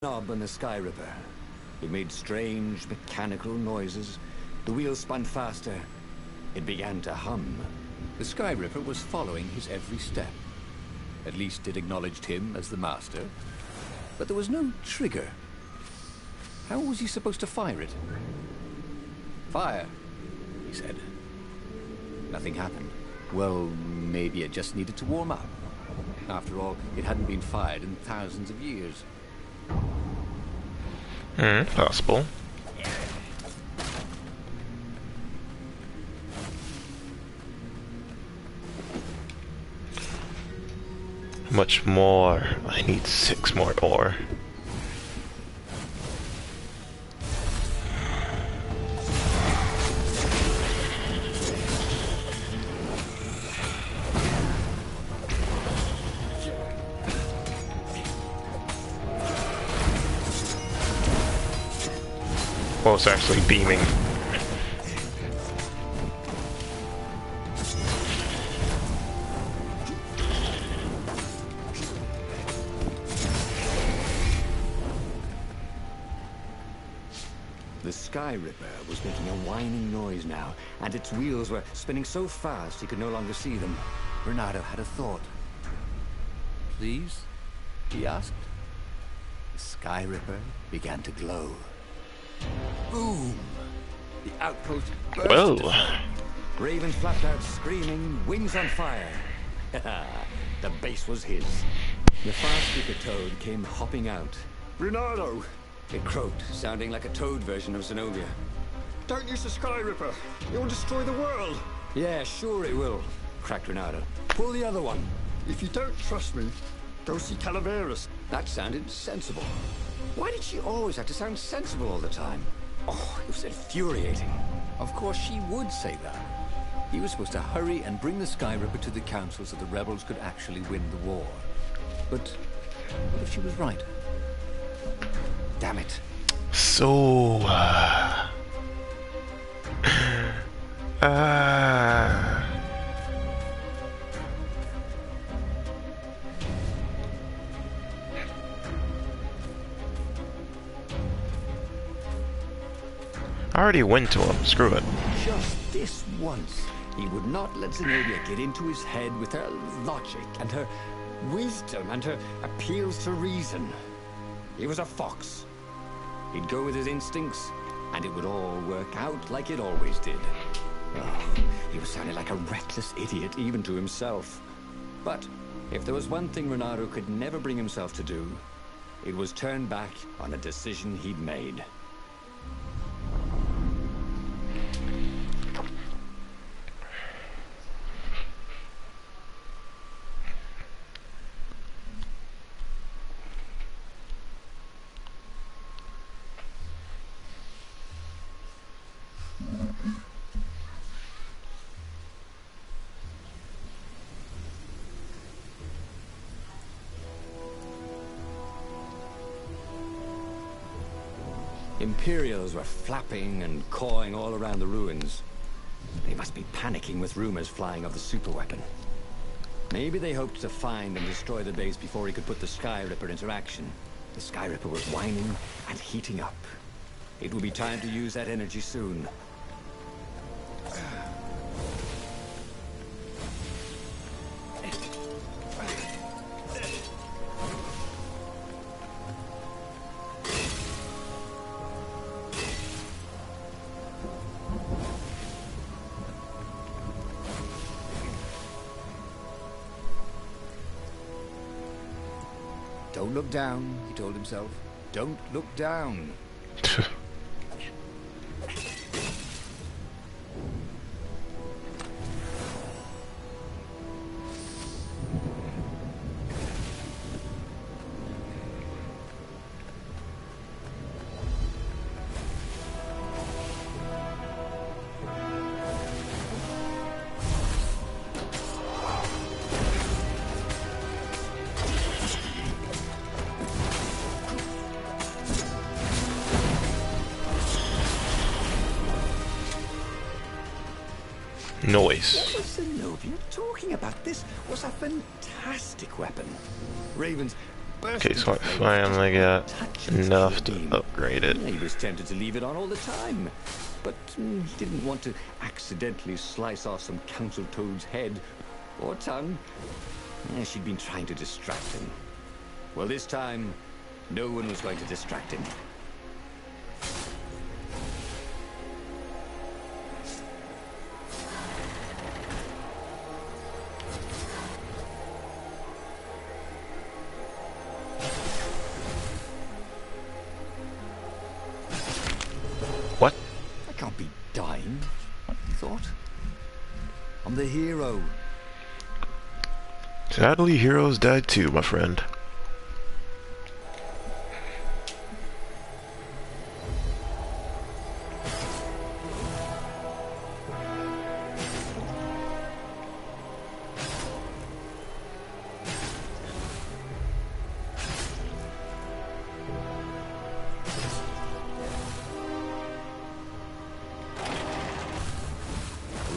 knob on the Sky Ripper. It made strange mechanical noises. The wheels spun faster. It began to hum. The Sky Ripper was following his every step. At least it acknowledged him as the master. But there was no trigger. How was he supposed to fire it? Fire, he said. Nothing happened. Well, maybe it just needed to warm up. After all, it hadn't been fired in thousands of years. Possible. How much more? I need 6 more ore. Well, it's actually beaming. The Sky Ripper was making a whining noise now, and its wheels were spinning so fast he could no longer see them. Bernardo had a thought. Please? He asked. The Sky Ripper began to glow. Boom! The outpost burst. Whoa. Raven flapped out screaming, wings on fire. The base was his. The fast-speaker toad came hopping out. "Bernardo!" It croaked, sounding like a toad version of Zenobia. "Don't use the Sky Ripper. It will destroy the world." "Yeah, sure it will," cracked Renato. "Pull the other one." "If you don't trust me, go see Calaveras." That sounded sensible. Why did she always have to sound sensible all the time? Oh, it was infuriating. Of course she would say that. He was supposed to hurry and bring the Sky Ripper to the council so the rebels could actually win the war. But what if she was right? Damn it. So, I already went to him. Screw it. Just this once, he would not let Zenobia get into his head with her logic and her wisdom and her appeals to reason. He was a fox. He'd go with his instincts, and it would all work out like it always did. Oh, he was sounding like a reckless idiot, even to himself. But if there was one thing Renato could never bring himself to do, it was turn back on a decision he'd made. Imperials were flapping and cawing all around the ruins. They must be panicking with rumors flying of the superweapon. Maybe they hoped to find and destroy the base before he could put the Sky Ripper into action. The Sky Ripper was whining and heating up. It would be time to use that energy soon. Don't look down, he told himself. Don't look down. Noise. What was Zenobia talking about? This was a fantastic weapon. Ravens, burst Okay, so I into flames finally got touch of its enough to beam. upgrade it. He was tempted to leave it on all the time, but he didn't want to accidentally slice off some council toad's head or tongue. She'd been trying to distract him. Well, this time, no one was going to distract him. What? I can't be dying, he thought. I'm the hero. Sadly, heroes died too, my friend.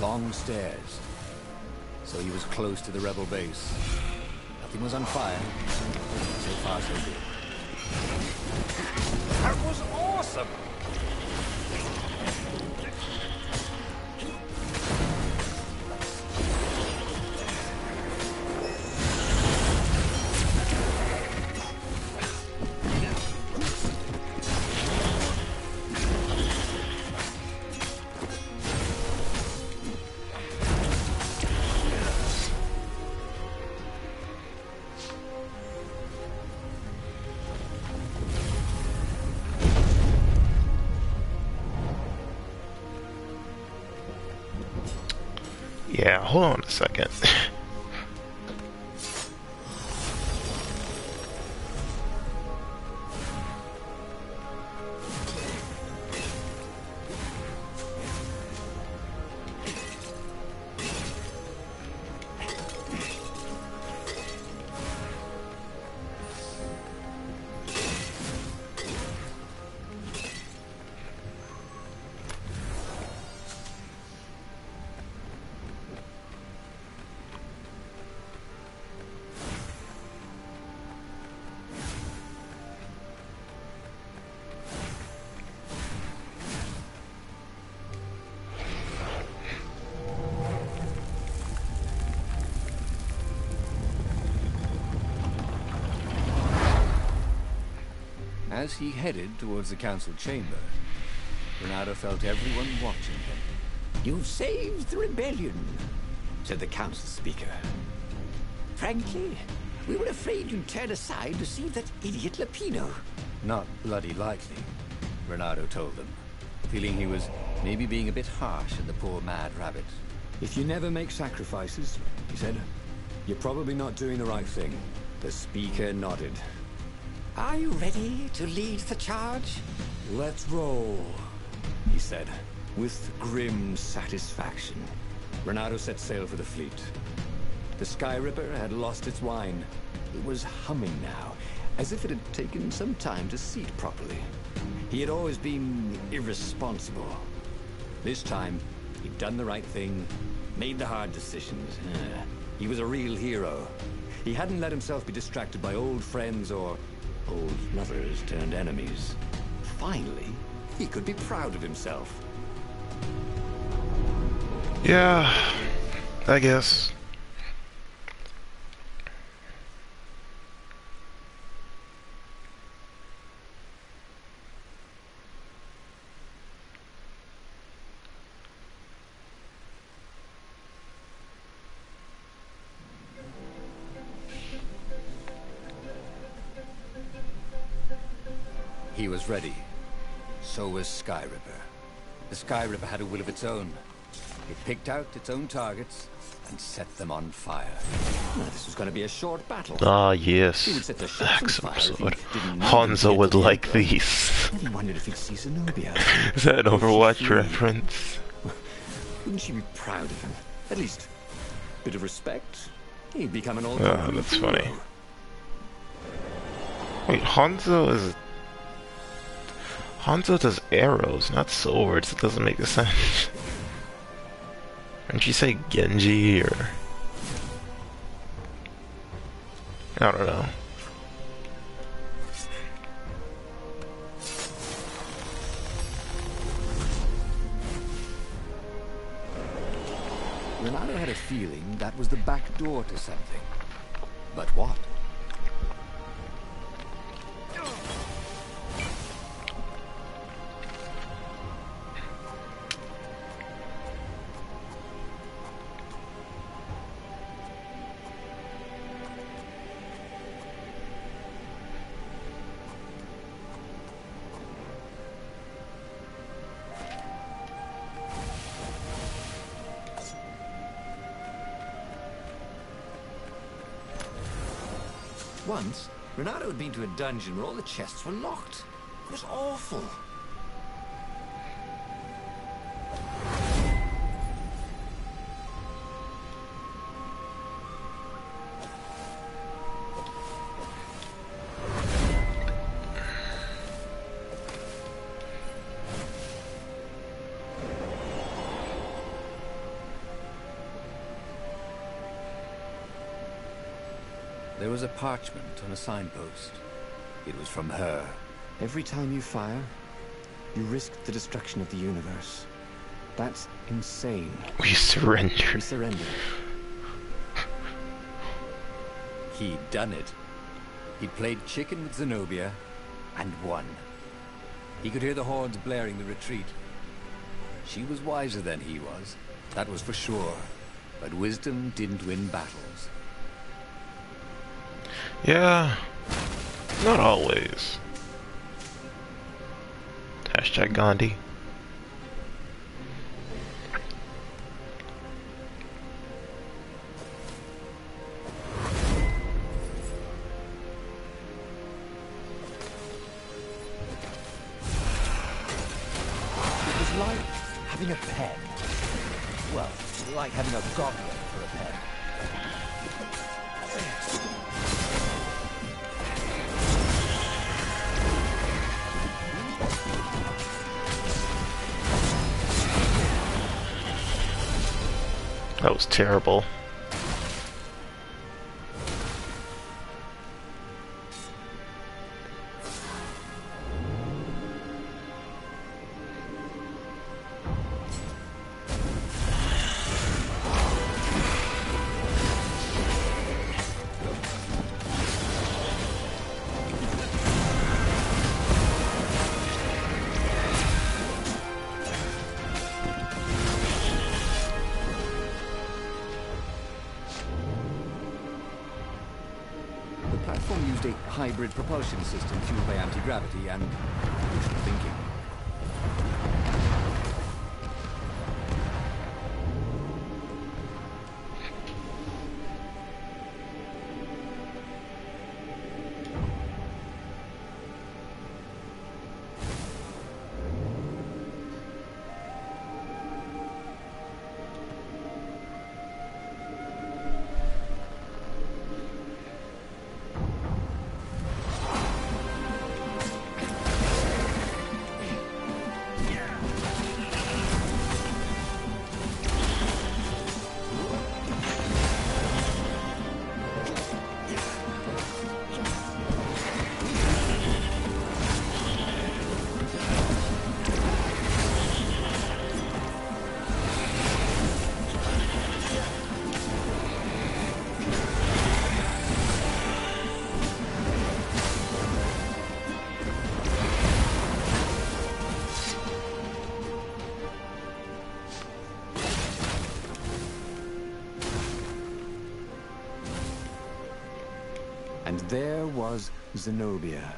Long stairs. So he was close to the rebel base. Nothing was on fire. So far, so good. That was awesome! Yeah, hold on a second. As he headed towards the council chamber, Renato felt everyone watching him. You've saved the rebellion, said the council speaker. Frankly, we were afraid you'd turn aside to see that idiot Lapino. Not bloody likely, Renato told them, feeling he was maybe being a bit harsh on the poor mad rabbit. If you never make sacrifices, he said, you're probably not doing the right thing. The speaker nodded. Are you ready to lead the charge? Let's roll, he said, with grim satisfaction. Renato set sail for the fleet. The Sky Ripper had lost its wine. It was humming now, as if it had taken some time to seat properly. He had always been irresponsible. This time, he'd done the right thing, made the hard decisions. He was a real hero. He hadn't let himself be distracted by old friends or old lovers turned enemies. Finally, he could be proud of himself. Yeah, I guess. He was ready. So was Sky Ripper. The Sky Ripper had a will of its own. It picked out its own targets and set them on fire. Well, this was going to be a short battle. Ah, yes. He would set the ships on Next fire if he episode. didn't need Hanzo to would get to the like Emperor. these. Then he wondered if he'd see Zenobia. Is that an Would she Overwatch flee? reference? Wouldn't she be proud of him? At least, a bit of respect. He'd become an Ah, all-powerful that's hero. funny. Wait, Hanzo is... Hanzo does arrows, not swords. It doesn't make sense. Didn't you say Genji or... I don't know. Renato had a feeling that was the back door to something. But what? Once, Renato had been to a dungeon where all the chests were locked. It was awful. There was a parchment on a signpost. It was from her. Every time you fire, you risk the destruction of the universe. That's insane. We surrender. We surrender. He'd done it. He'd played chicken with Zenobia and won. He could hear the horns blaring the retreat. She was wiser than he was, that was for sure. But wisdom didn't win battles. Yeah, not always. Hashtag Gandhi. It was like having a pen. Well, like having a goblin for a pen. That was terrible. The platform used a hybrid propulsion system fueled by anti-gravity and wishful thinking. And there was Zenobia,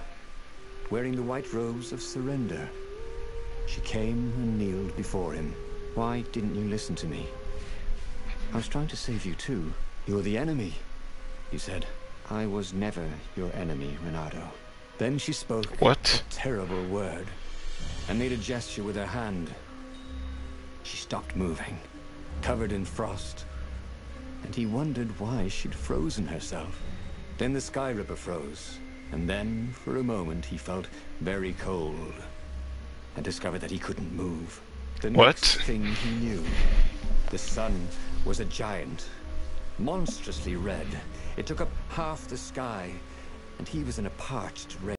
wearing the white robes of surrender. She came and kneeled before him. Why didn't you listen to me? I was trying to save you too. You're the enemy, you said. I was never your enemy, Renato. Then she spoke What? a terrible word and made a gesture with her hand. She stopped moving, covered in frost, and he wondered why she'd frozen herself. Then the Sky Ripper froze, and then, for a moment, he felt very cold and discovered that he couldn't move. The next thing he knew, the sun was a giant, monstrously red. It took up half the sky, and he was in a parched red.